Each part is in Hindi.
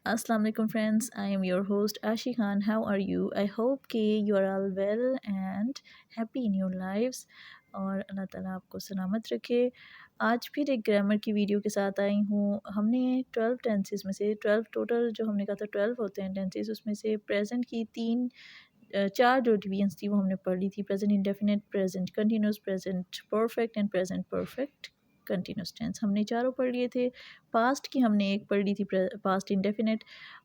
Assalamu alaikum friends, I am your host Ashi Khan. How are you? I hope कि you are all well and happy in your lives और अल्लाह ताला आपको सलामत रखे। आज फिर एक ग्रामर की वीडियो के साथ आई हूँ। हमने 12 टेंसेस में से 12 टोटल जो हमने कहा था 12 होते हैं टेंसेस, उसमें से प्रेजेंट की चार जो डिवीजन्स थी वो हमने पढ़ ली थी। Present indefinite, present continuous, present perfect and present perfect continuous tense हमने चारों पढ़ लिए थे। पास्ट की हमने एक पढ़ ली थी, पास्ट इंडेफिनिट।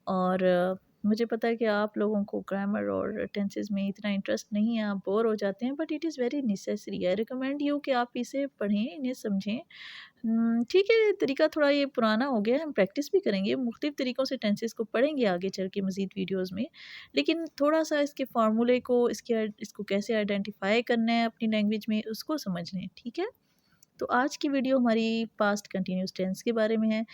और मुझे पता है कि आप लोगों को ग्रामर और टेंसेस में इतना इंटरेस्ट नहीं है, आप बोर हो जाते हैं, but it is very necessary. I recommend you कि आप इसे पढ़ें, इन्हें समझें। ठीक है, तरीका थोड़ा ये पुराना हो गया है, हम प्रैक्टिस भी करेंगे, मुख्तलिफ़ तरीक़ों से टेंसेस को पढ़ेंगे आगे चल के मज़ीद वीडियोज़ में। लेकिन थोड़ा-सा इसके फ़ॉर्मूले को, इसको कैसे आइडेंटिफ़ाई करना है अपनी लैंग्वेज में, उसको समझ लें, ठीक है? तो आज की वीडियो हमारी पास्ट कंटिन्यूस टेंस के बारे में है।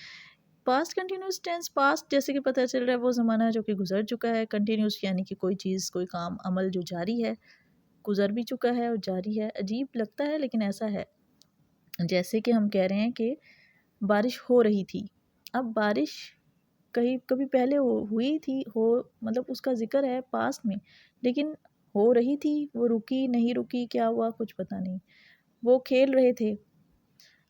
पास्ट कंटिन्यूस टेंस, पास्ट जैसे कि पता चल रहा है वो ज़माना जो कि गुज़र चुका है। कंटिन्यूस यानी कि कोई चीज़, कोई काम, अमल जो जारी है, गुज़र भी चुका है और जारी है। अजीब लगता है लेकिन ऐसा है। जैसे कि हम कह रहे हैं कि बारिश हो रही थी। अब बारिश कहीं कभी पहले हुई थी, मतलब उसका ज़िक्र है पास्ट में, लेकिन हो रही थी, वो रुकी, नहीं रुकी, क्या हुआ कुछ पता नहीं। वो खेल रहे थे।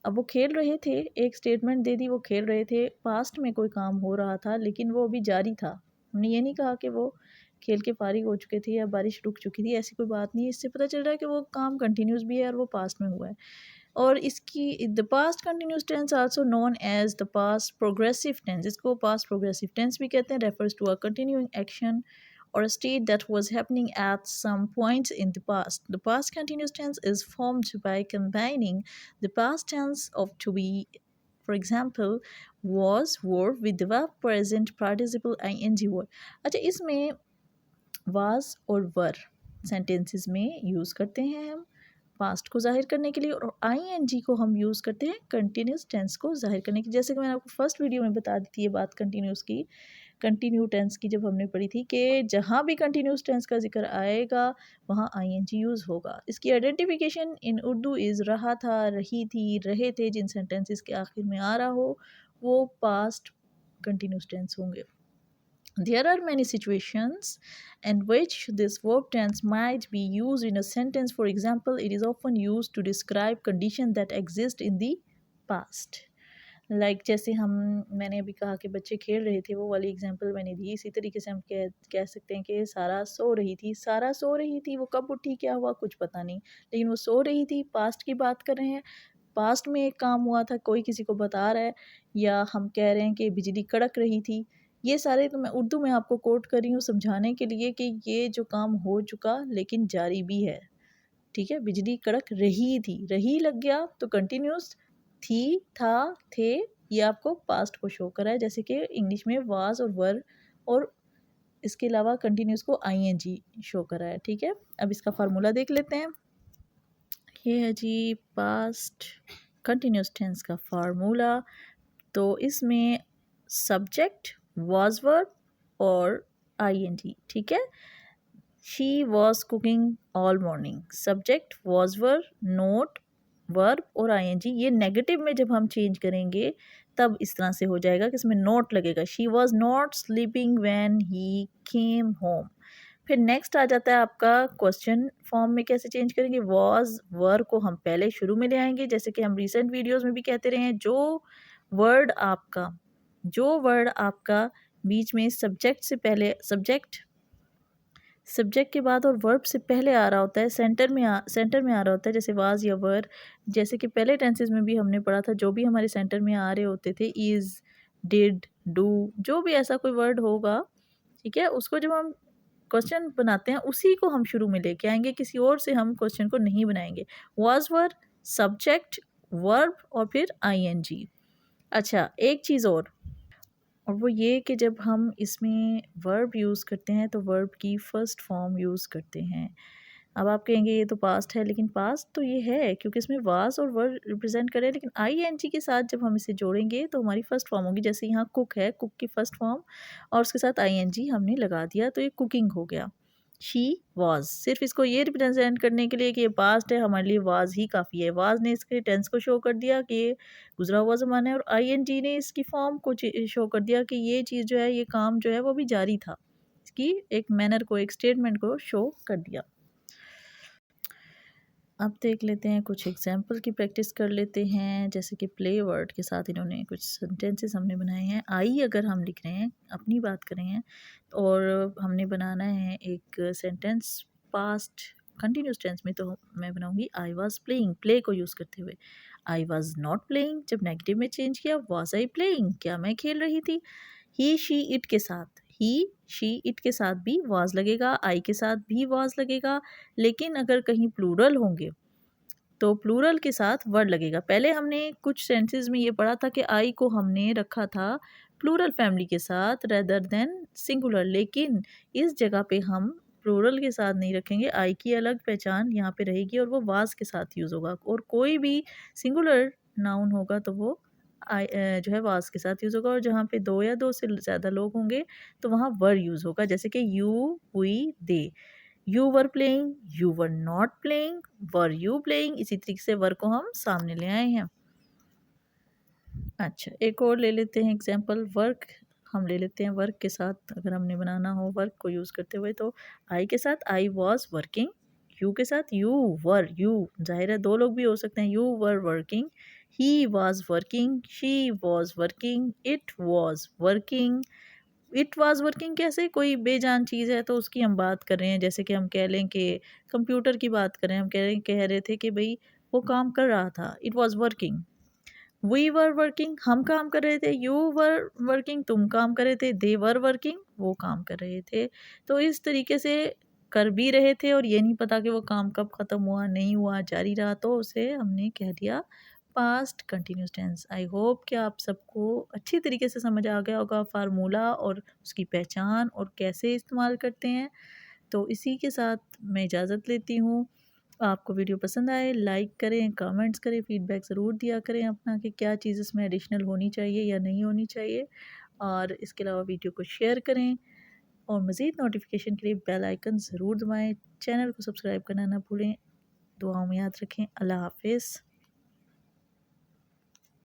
अब वो खेल रहे थे, एक स्टेटमेंट दे दी, वो खेल रहे थे, पास्ट में कोई काम हो रहा था लेकिन वो अभी जारी था। हमने ये नहीं कहा कि वो खेल के फारिग हो चुके थे या बारिश रुक चुकी थी, ऐसी कोई बात नहीं है। इससे पता चल रहा है कि वो काम कंटिन्यूस भी है और वो पास्ट में हुआ है। और इसकी the past continuous tense also known as the past progressive tense, इसको पास्ट प्रोग्रेसिव टेंस भी कहते हैं। Refers to a continuing action or a state that was happening at some point in the past. The past continuous tense is formed by combining the past tense of to be, for example, was, were with the verb present participle ing word. अच्छा, इसमें was और were sentences में यूज़ करते हैं हम पास्ट को ज़ाहिर करने के लिए, और ing को हम यूज़ करते हैं कंटिन्यूस टेंस को ज़ाहिर करने की। जैसे कि मैंने आपको फर्स्ट वीडियो में बता दी थी ये बात कंटिन्यूस की, कंटिन्यू टेंस की, जब हमने पढ़ी थी कि जहाँ भी कंटिन्यूस टेंस का ज़िक्र आएगा वहाँ आईएनजी यूज़ होगा। इसकी आइडेंटिफिकेशन इन उर्दू इज़ रहा था, रही थी, रहे थे, जिन सेंटेंसेस के आखिर में आ रहा हो वो पास्ट कंटिन्यूस टेंस होंगे। There are many situations in which this verb tense might be used in a sentence. For example, it is often used to describe conditions that exist in the past. जैसे मैंने अभी कहा कि बच्चे खेल रहे थे, वो वाली एग्जांपल मैंने दी। इसी तरीके से हम कह सकते हैं कि सारा सो रही थी। सारा सो रही थी, वो कब उठी, क्या हुआ कुछ पता नहीं, लेकिन वो सो रही थी। पास्ट की बात कर रहे हैं, पास्ट में एक काम हुआ था, कोई किसी को बता रहा है, या हम कह रहे हैं कि बिजली कड़क रही थी। ये सारे तो मैं उर्दू में आपको कोट कर रही हूँ समझाने के लिए कि ये जो काम हो चुका लेकिन जारी भी है। ठीक है, बिजली कड़क रही थी, रही लग गया तो कंटिन्यूस, थी, था, थे, ये आपको पास्ट को शो करा है। जैसे कि इंग्लिश में वाज और वर, और इसके अलावा कंटिन्यूस को आईएनजी शो करा है। ठीक है, अब इसका फार्मूला देख लेते हैं। ये है जी पास्ट कंटिन्यूस टेंस का फार्मूला। तो इसमें सब्जेक्ट, वाज वर्ब और आईएनजी। ठीक है, she was cooking all morning, subject, was verb, note, verb और आईएनजी। ये नेगेटिव में जब हम चेंज करेंगे तब इस तरह से हो जाएगा कि इसमें नोट लगेगा। She was not sleeping when he came home. फिर नेक्स्ट आ जाता है आपका क्वेश्चन फॉर्म में कैसे चेंज करेंगे। वॉज वर को हम पहले शुरू में ले आएंगे, जैसे कि हम रिसेंट वीडियोस में भी कहते रहे हैं। जो वर्ड आपका बीच में सब्जेक्ट से पहले, सब्जेक्ट के बाद और वर्ब से पहले आ रहा होता है, सेंटर में आ रहा होता है, जैसे वाज या वर। जैसे कि पहले टेंसेस में भी हमने पढ़ा था, जो भी हमारे सेंटर में आ रहे होते थे, इज़, डिड, डू, जो भी ऐसा कोई वर्ड होगा, ठीक है, उसको जब हम क्वेश्चन बनाते हैं उसी को हम शुरू में लेके आएंगे, किसी और से हम क्वेश्चन को नहीं बनाएंगे। वाज वर, सब्जेक्ट, वर्ब और फिर आईएनजी। अच्छा, एक चीज़ और वो ये कि जब हम इसमें वर्ब यूज़ करते हैं तो वर्ब की फ़र्स्ट फॉर्म यूज़ करते हैं। अब आप कहेंगे ये तो पास्ट है, लेकिन पास्ट तो ये है क्योंकि इसमें वाज और वर रिप्रेजेंट करें, लेकिन आईएनजी के साथ जब हम इसे जोड़ेंगे तो हमारी फर्स्ट फॉर्म होगी। जैसे यहाँ कुक है, कुक की फर्स्ट फॉर्म और उसके साथ आईएनजी हमने लगा दिया तो ये कुकिंग हो गया। शी वॉज, सिर्फ इसको ये रिप्रेजेंट करने के लिए कि ये पास्ट है, हमारे लिए वाज ही काफ़ी है। वाज ने इसके टेंस को शो कर दिया कि ये गुजरा हुआ ज़माना है, और आईएनजी ने इसकी फॉर्म को शो कर दिया कि ये चीज़ जो है, ये काम जो है वो भी जारी था। इसकी एक मैनर को, एक स्टेटमेंट को शो कर दिया। अब देख लेते हैं, कुछ एग्जाम्पल की प्रैक्टिस कर लेते हैं। जैसे कि प्ले वर्ड के साथ इन्होंने कुछ सेंटेंसेस हमने बनाए हैं। आई अगर हम लिख रहे हैं, अपनी बात कर रहे हैं, और हमने बनाना है एक सेंटेंस पास्ट कंटिन्यूस टेंस में, तो मैं बनाऊंगी आई वॉज प्लेइंग, प्ले को यूज़ करते हुए। आई वॉज नॉट प्लेइंग, जब नेगेटिव में चेंज किया, वॉज आई प्लेइंग, क्या मैं खेल रही थी। ही शी इट के साथ, ही शी इट के साथ भी वॉज लगेगा, आई के साथ भी वॉज लगेगा। लेकिन अगर कहीं प्लूरल होंगे तो प्लूरल के साथ वर्ड लगेगा। पहले हमने कुछ सेंटेंसेस में ये पढ़ा था कि आई को हमने रखा था प्लूरल फैमिली के साथ रेदर देन सिंगुलर, लेकिन इस जगह पे हम प्लूरल के साथ नहीं रखेंगे। आई की अलग पहचान यहाँ पे रहेगी और वो वाज के साथ यूज़ होगा, और कोई भी सिंगुलर नाउन होगा तो वो आई जो है वाज के साथ यूज़ होगा, और जहाँ पे दो या दो से ज़्यादा लोग होंगे तो वहाँ वर यूज़ होगा। जैसे कि you, we, they. You were playing, you were not playing, were you playing, इसी तरीके से वर को हम सामने ले आए हैं। अच्छा, एक और ले लेते हैं एग्जाम्पल। वर्क हम ले लेते हैं, वर्क के साथ अगर हमने बनाना हो वर्क को यूज़ करते हुए, तो आई के साथ आई वॉज वर्किंग, यू के साथ यू वर, यू जाहिर है दो लोग भी हो सकते हैं, you were working, he was working, she was working, it was working. It was working कैसे, कोई बेजान चीज़ है तो उसकी हम बात कर रहे हैं। जैसे कि हम कह लें कि कंप्यूटर की बात करें, हम कह रहे थे कि भाई वो काम कर रहा था, it was working. We were working, हम काम कर रहे थे, यू वर वर्किंग, तुम काम कर रहे थे, दे वर वर्किंग, वो काम कर रहे थे। तो इस तरीके से कर भी रहे थे और ये नहीं पता कि वो काम कब ख़त्म हुआ, नहीं हुआ, जारी रहा, तो उसे हमने कह दिया past continuous tense. I hope कि आप सबको अच्छी तरीके से समझ आ गया होगा फार्मूला और उसकी पहचान और कैसे इस्तेमाल करते हैं। तो इसी के साथ मैं इजाज़त लेती हूँ। आपको वीडियो पसंद आए लाइक करें, कमेंट्स करें, फीडबैक ज़रूर दिया करें अपना कि क्या चीज़ इसमें एडिशनल होनी चाहिए या नहीं होनी चाहिए, और इसके अलावा वीडियो को शेयर करें, और मज़ीद नोटिफिकेशन के लिए बेल आइकन ज़रूर दबाएं। चैनल को सब्सक्राइब करना ना भूलें। दुआओं में याद रखें। अल्लाह हाफिज़।